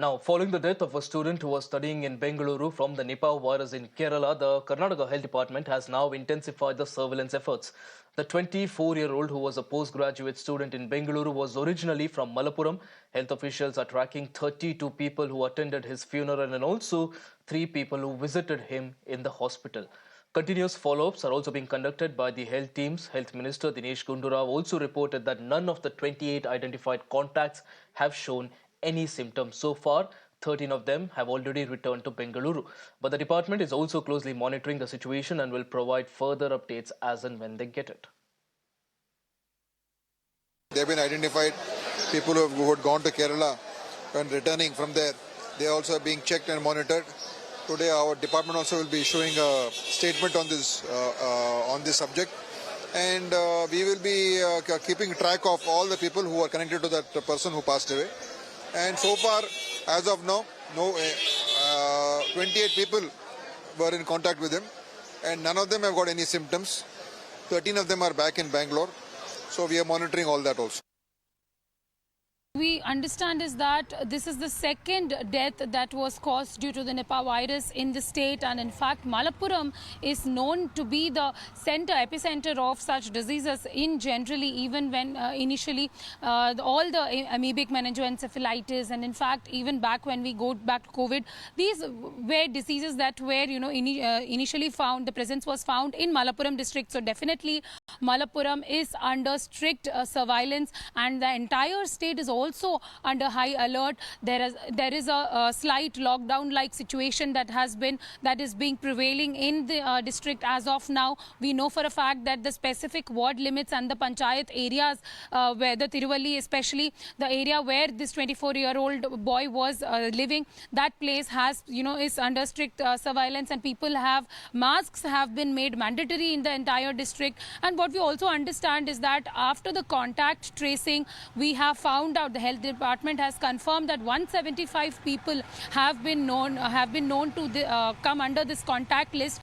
Now, following the death of a student who was studying in Bengaluru from the Nipah virus in Kerala, the Karnataka Health Department has now intensified the surveillance efforts. The 24-year-old who was a postgraduate student in Bengaluru was originally from Malappuram. Health officials are tracking 32 people who attended his funeral and also 3 people who visited him in the hospital. Continuous follow-ups are also being conducted by the health teams. Health Minister Dinesh Gundurao also reported that none of the 28 identified contacts have shown any symptoms. So far, 13 of them have already returned to Bengaluru. But the department is also closely monitoring the situation and will provide further updates as and when they get it. They have been identified, people who had gone to Kerala and returning from there. They also are being checked and monitored. Today our department also will be issuing a statement on this subject, and we will be keeping track of all the people who are connected to that person who passed away. And so far, as of now, 28 people were in contact with him, and none of them have got any symptoms. 13 of them are back in Bangalore, so we are monitoring all that also. We understand is that this is the second death that was caused due to the Nipah virus in the state, and in fact Malappuram is known to be the epicenter of such diseases in generally, even when initially all the amoebic meningoencephalitis, and in fact even back when we go back to COVID, these were diseases that were initially found, the presence was found in Malappuram district. So definitely Malappuram is under strict surveillance, and the entire state is also under high alert. There is a slight lockdown-like situation that is being prevailing in the district as of now. We know for a fact that the specific ward limits and the panchayat areas where the Tiruvalli, especially the area where this 24-year-old boy was living, that place has is under strict surveillance, and masks have been made mandatory in the entire district. And what we also understand is that after the contact tracing, we have found out, the health department has confirmed that 175 people have been known to come under this contact list.